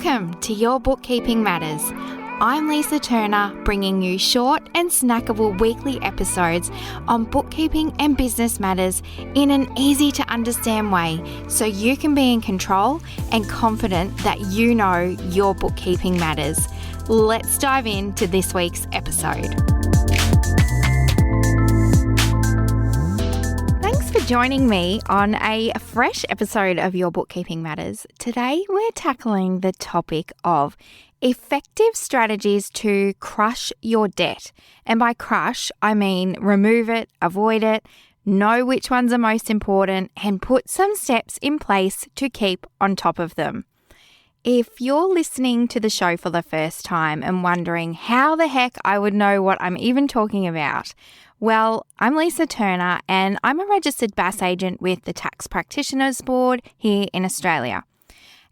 Welcome to Your Bookkeeping Matters. I'm Lisa Turner, bringing you short and snackable weekly episodes on bookkeeping and business matters in an easy to understand way so you can be in control and confident that you know your bookkeeping matters. Let's dive into this week's episode. Thanks for joining me on a fresh episode of Your Bookkeeping Matters. Today we're tackling the topic of effective strategies to crush your debt. And by crush, I mean remove it, avoid it, know which ones are most important, and put some steps in place to keep on top of them. If you're listening to the show for the first time and wondering how the heck I would know what I'm even talking about, well, I'm Lisa Turner and I'm a registered BAS agent with the Tax Practitioners Board here in Australia.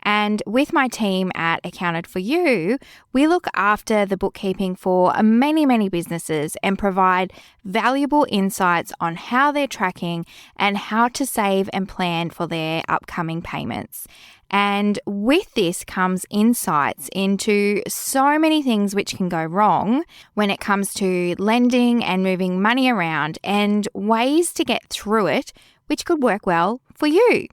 And with my team at Accounted for You, we look after the bookkeeping for many businesses and provide valuable insights on how they're tracking and how to save and plan for their upcoming payments. And with this comes insights into so many things which can go wrong when it comes to lending and moving money around, and ways to get through it, which could work well for you.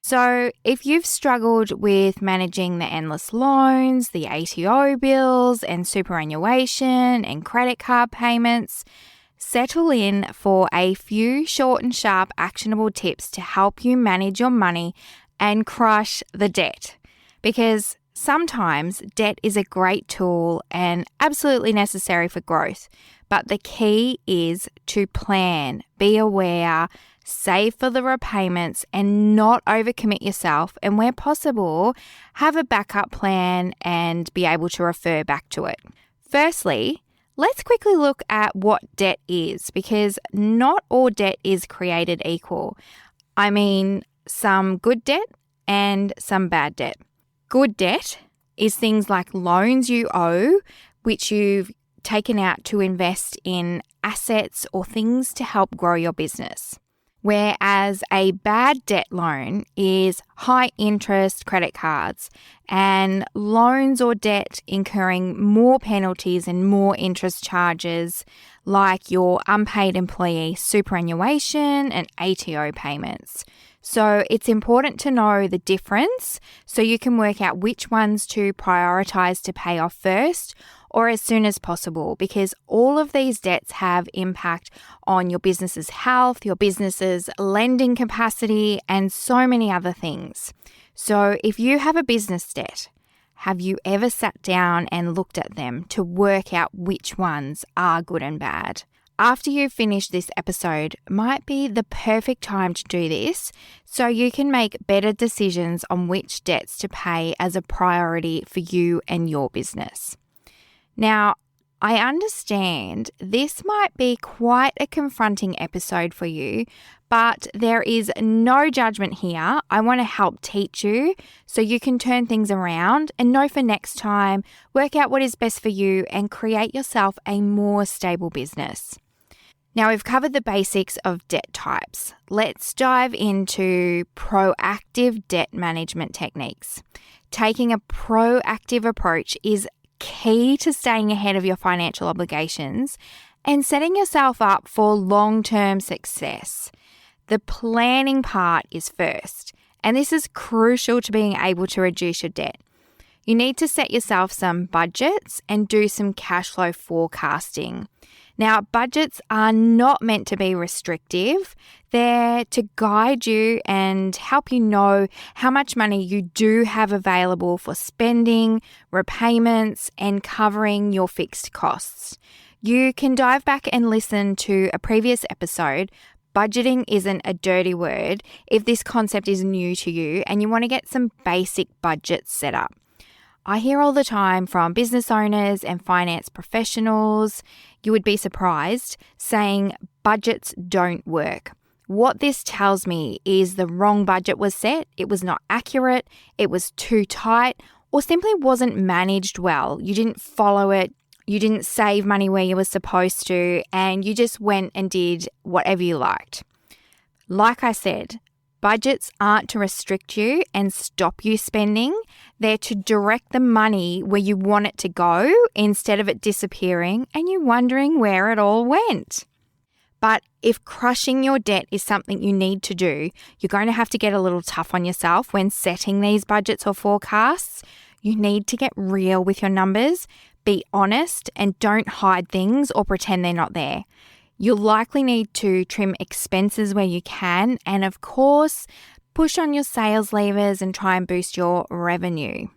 So if you've struggled with managing the endless loans, the ATO bills and superannuation and credit card payments, settle in for a few short and sharp actionable tips to help you manage your money and crush the debt. Because sometimes debt is a great tool and absolutely necessary for growth. But the key is to plan, be aware, save for the repayments and not overcommit yourself, and where possible, have a backup plan and be able to refer back to it. Firstly, let's quickly look at what debt is, because not all debt is created equal. I mean, some good debt and some bad debt. Good debt is things like loans you owe, which you've taken out to invest in assets or things to help grow your business. Whereas a bad debt loan is high interest credit cards and loans or debt incurring more penalties and more interest charges, like your unpaid employee superannuation and ATO payments. So it's important to know the difference so you can work out which ones to prioritize to pay off first or as soon as possible, because all of these debts have impact on your business's health, your business's lending capacity, and so many other things. So if you have a business debt, have you ever sat down and looked at them to work out which ones are good and bad? After you finish this episode might be the perfect time to do this so you can make better decisions on which debts to pay as a priority for you and your business. Now, I understand this might be quite a confronting episode for you, but there is no judgment here. I want to help teach you so you can turn things around and know for next time, work out what is best for you and create yourself a more stable business. Now, we've covered the basics of debt types. Let's dive into proactive debt management techniques. Taking a proactive approach is key to staying ahead of your financial obligations and setting yourself up for long-term success. The planning part is first, and this is crucial to being able to reduce your debt. You need to set yourself some budgets and do some cash flow forecasting. Now, budgets are not meant to be restrictive. They're to guide you and help you know how much money you do have available for spending, repayments, and covering your fixed costs. You can dive back and listen to a previous episode. Budgeting isn't a dirty word if this concept is new to you and you want to get some basic budgets set up. I hear all the time from business owners and finance professionals, you would be surprised, saying budgets don't work. What this tells me is the wrong budget was set, it was not accurate, it was too tight, or simply wasn't managed well. You didn't follow it, you didn't save money where you were supposed to, and you just went and did whatever you liked. Like I said, Budgets aren't to restrict you and stop you spending. They're to direct the money where you want it to go instead of it disappearing and you wondering where it all went. But if crushing your debt is something you need to do, you're going to have to get a little tough on yourself when setting these budgets or forecasts. You need to get real with your numbers, be honest, and don't hide things or pretend they're not there. You'll likely need to trim expenses where you can, and of course, push on your sales levers and try and boost your revenue.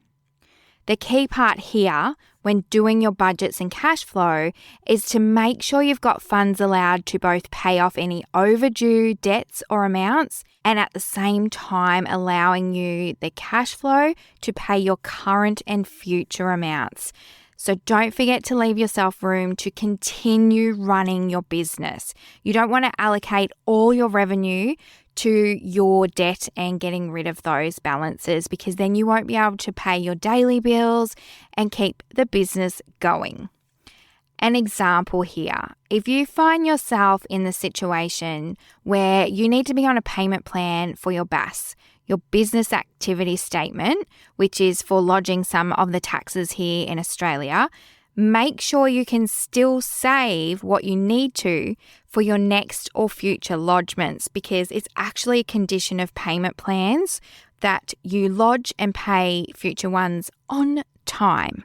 The key part here when doing your budgets and cash flow is to make sure you've got funds allowed to both pay off any overdue debts or amounts and at the same time allowing you the cash flow to pay your current and future amounts. So don't forget to leave yourself room to continue running your business. You don't want to allocate all your revenue to your debt and getting rid of those balances because then you won't be able to pay your daily bills and keep the business going. An example here, if you find yourself in the situation where you need to be on a payment plan for your BAS, your business activity statement, which is for lodging some of the taxes here in Australia, make sure you can still save what you need to for your next or future lodgements because it's actually a condition of payment plans that you lodge and pay future ones on time.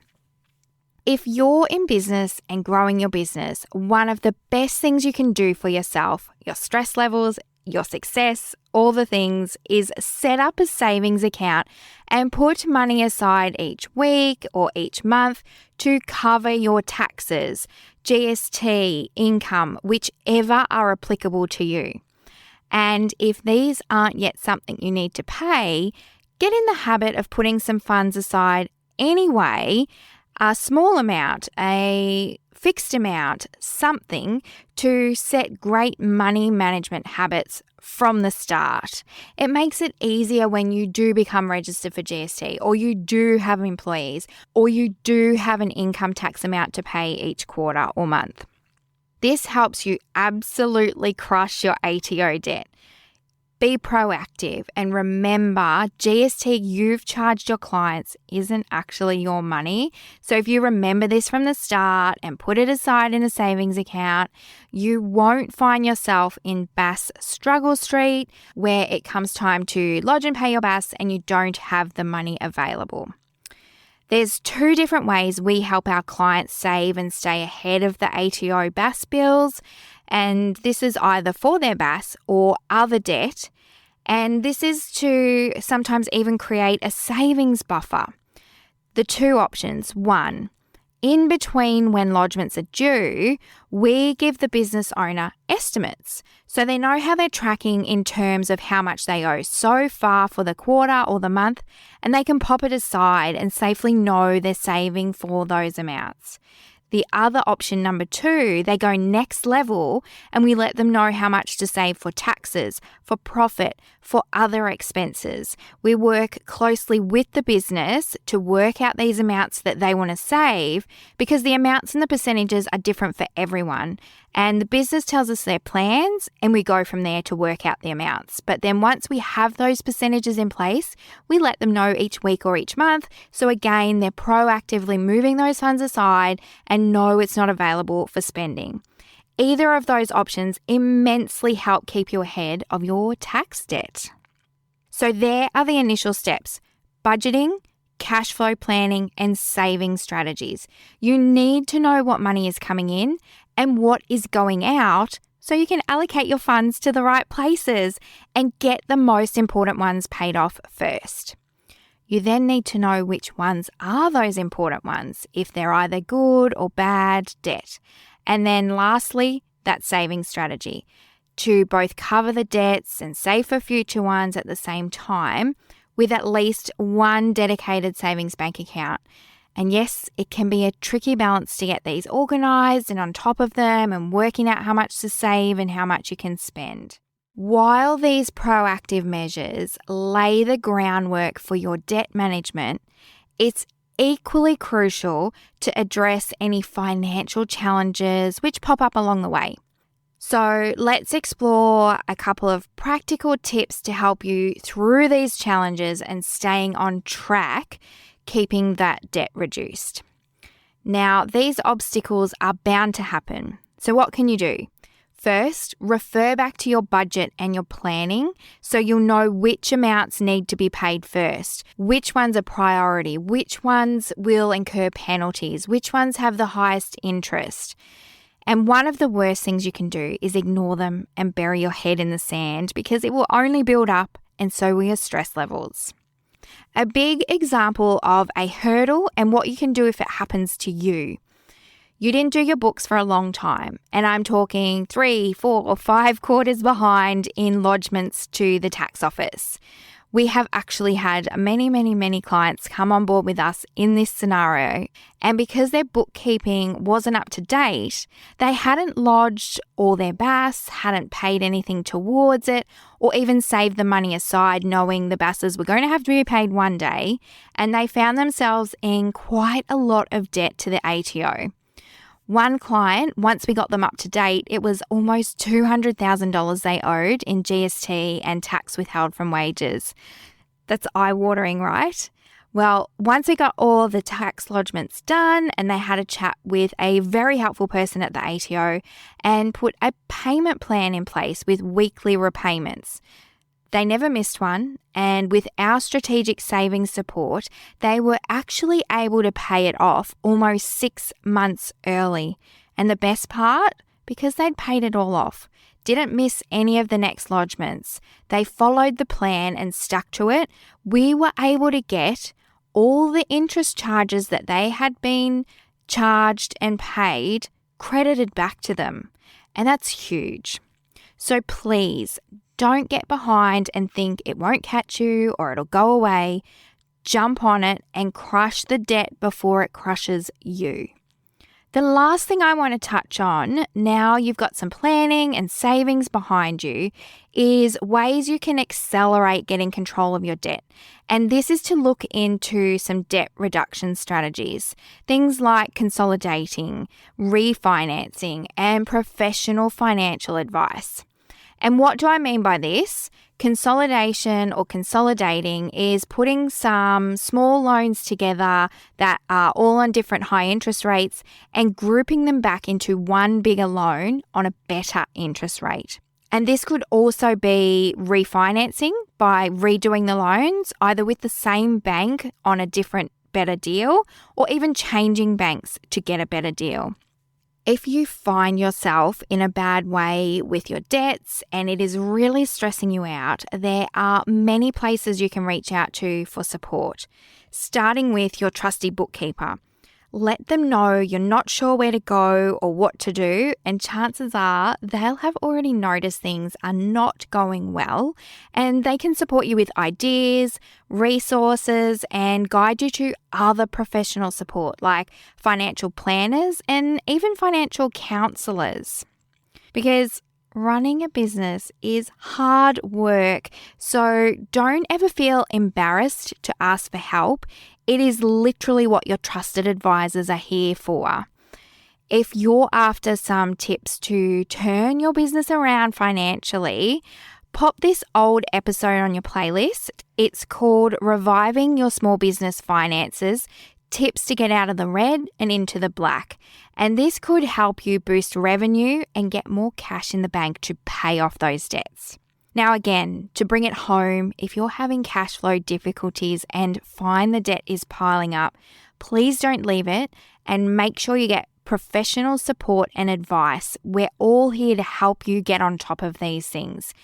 If you're in business and growing your business, one of the best things you can do for yourself, your stress levels, your success, all the things, is set up a savings account and put money aside each week or each month to cover your taxes, GST, income, whichever are applicable to you. And if these aren't yet something you need to pay, get in the habit of putting some funds aside anyway, a small amount, a fixed amount, something to set great money management habits from the start. It makes it easier when you do become registered for GST or you do have employees or you do have an income tax amount to pay each quarter or month. This helps you absolutely crush your ATO debt. Be proactive and remember GST you've charged your clients isn't actually your money. So if you remember this from the start and put it aside in a savings account, you won't find yourself in BAS struggle street where it comes time to lodge and pay your BAS and you don't have the money available. There's two different ways we help our clients save and stay ahead of the ATO BAS bills, and this is either for their BAS or other debt, and this is to sometimes even create a savings buffer. The two options: one, in between when lodgements are due, we give the business owner estimates so they know how they're tracking in terms of how much they owe so far for the quarter or the month, and they can pop it aside and safely know they're saving for those amounts. The other option, number two, they go next level and we let them know how much to save for taxes, for profit, for other expenses. We work closely with the business to work out these amounts that they want to save because the amounts and the percentages are different for everyone. And the business tells us their plans and we go from there to work out the amounts. But then once we have those percentages in place, we let them know each week or each month. So again, they're proactively moving those funds aside and know it's not available for spending. Either of those options immensely help keep you ahead of your tax debt. So there are the initial steps: budgeting, cash flow planning, and saving strategies. You need to know what money is coming in and what is going out so you can allocate your funds to the right places and get the most important ones paid off first. You then need to know which ones are those important ones, if they're either good or bad debt. And then lastly, that saving strategy to both cover the debts and save for future ones at the same time with at least one dedicated savings bank account. And yes, it can be a tricky balance to get these organised and on top of them and working out how much to save and how much you can spend. While these proactive measures lay the groundwork for your debt management, it's equally crucial to address any financial challenges which pop up along the way. So let's explore a couple of practical tips to help you through these challenges and staying on track, keeping that debt reduced. Now, these obstacles are bound to happen. So what can you do? First, refer back to your budget and your planning so you'll know which amounts need to be paid first, which ones are priority, which ones will incur penalties, which ones have the highest interest. And one of the worst things you can do is ignore them and bury your head in the sand because it will only build up, and so will your stress levels. A big example of a hurdle and what you can do if it happens to you. You didn't do your books for a long time, and I'm talking 3, 4, or 5 quarters behind in lodgements to the tax office. We have actually had many clients come on board with us in this scenario, and because their bookkeeping wasn't up to date, they hadn't lodged all their BAS, hadn't paid anything towards it, or even saved the money aside knowing the BASs were going to have to be paid one day, and they found themselves in quite a lot of debt to the ATO. One client, once we got them up to date, it was almost $200,000 they owed in GST and tax withheld from wages. That's eye-watering, right? Well, once we got all of the tax lodgements done and they had a chat with a very helpful person at the ATO and put a payment plan in place with weekly repayments. They never missed one, and with our strategic savings support, they were actually able to pay it off almost 6 months early. And the best part, because they'd paid it all off, didn't miss any of the next lodgements. They followed the plan and stuck to it. We were able to get all the interest charges that they had been charged and paid credited back to them. And that's huge. So please, don't get behind and think it won't catch you or it'll go away. Jump on it and crush the debt before it crushes you. The last thing I want to touch on, now you've got some planning and savings behind you, is ways you can accelerate getting control of your debt. And this is to look into some debt reduction strategies. Things like consolidating, refinancing, and professional financial advice. And what do I mean by this? Consolidation or consolidating is putting some small loans together that are all on different high interest rates and grouping them back into one bigger loan on a better interest rate. And this could also be refinancing by redoing the loans, either with the same bank on a different, better deal, or even changing banks to get a better deal. If you find yourself in a bad way with your debts and it is really stressing you out, there are many places you can reach out to for support, starting with your trusty bookkeeper. Let them know you're not sure where to go or what to do, and chances are they'll have already noticed things are not going well, and they can support you with ideas, resources, and guide you to other professional support like financial planners and even financial counselors. Because running a business is hard work, so don't ever feel embarrassed to ask for help. It is literally what your trusted advisors are here for. If you're after some tips to turn your business around financially, pop this old episode on your playlist. It's called Reviving Your Small Business Finances, Tips to Get Out of the Red and Into the Black. And this could help you boost revenue and get more cash in the bank to pay off those debts. Now again, to bring it home, if you're having cash flow difficulties and find the debt is piling up, please don't leave it and make sure you get professional support and advice. We're all here to help you get on top of these things.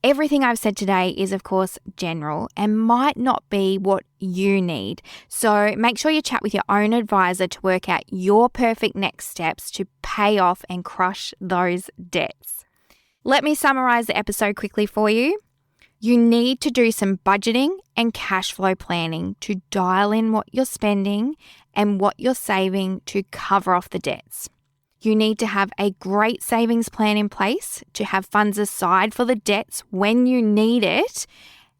Everything I've said today is, of course, general and might not be what you need. So make sure you chat with your own advisor to work out your perfect next steps to pay off and crush those debts. Let me summarize the episode quickly for you. You need to do some budgeting and cash flow planning to dial in what you're spending and what you're saving to cover off the debts. You need to have a great savings plan in place to have funds aside for the debts when you need it.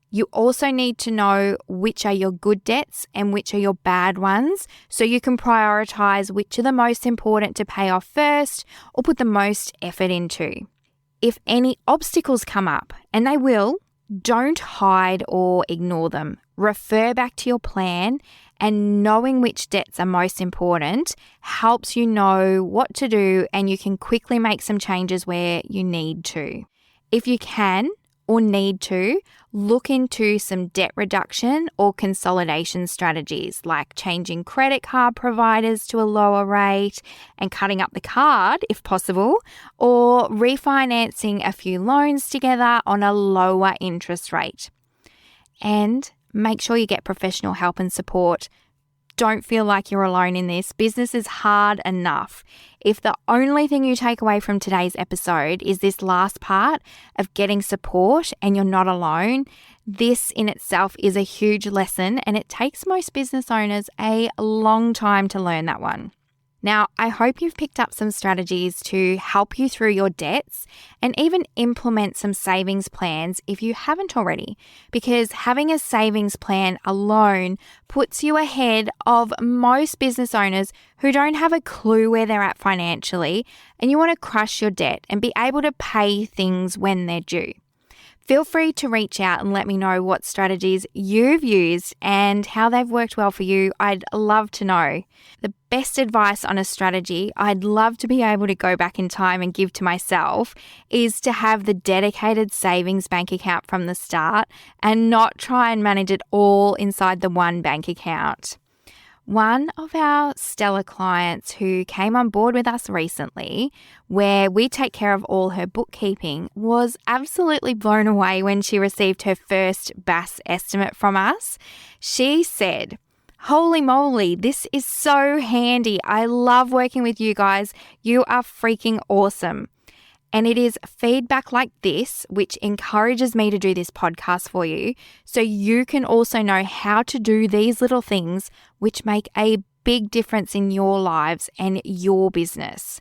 You also need to know which are your good debts and which are your bad ones, so you can prioritize which are the most important to pay off first or put the most effort into. If any obstacles come up, and they will, don't hide or ignore them. Refer back to your plan, and knowing which debts are most important helps you know what to do, and you can quickly make some changes where you need to. If you can or need to, look into some debt reduction or consolidation strategies like changing credit card providers to a lower rate and cutting up the card if possible, or refinancing a few loans together on a lower interest rate. And make sure you get professional help and support. Don't feel like you're alone in this. Business is hard enough. If the only thing you take away from today's episode is this last part of getting support and you're not alone, this in itself is a huge lesson, and it takes most business owners a long time to learn that one. Now, I hope you've picked up some strategies to help you through your debts and even implement some savings plans if you haven't already, because having a savings plan alone puts you ahead of most business owners who don't have a clue where they're at financially, and you want to crush your debt and be able to pay things when they're due. Feel free to reach out and let me know what strategies you've used and how they've worked well for you. I'd love to know. The best advice on a strategy I'd love to be able to go back in time and give to myself is to have the dedicated savings bank account from the start and not try and manage it all inside the one bank account. One of our stellar clients who came on board with us recently, where we take care of all her bookkeeping, was absolutely blown away when she received her first BAS estimate from us. She said, "Holy moly, this is so handy. I love working with you guys. You are freaking awesome." And it is feedback like this which encourages me to do this podcast for you, so you can also know how to do these little things which make a big difference in your lives and your business.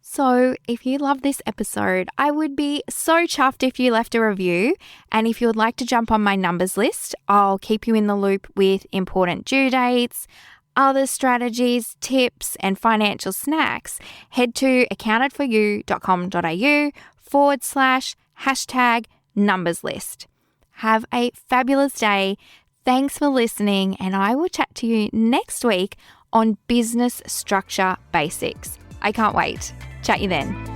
So if you love this episode, I would be so chuffed if you left a review. And if you would like to jump on my numbers list, I'll keep you in the loop with important due dates, other strategies, tips, and financial snacks. Head to accounted4you.com.au/#numbers list. Have a fabulous day. Thanks for listening, and I will chat to you next week on business structure basics. I can't wait. Chat you then.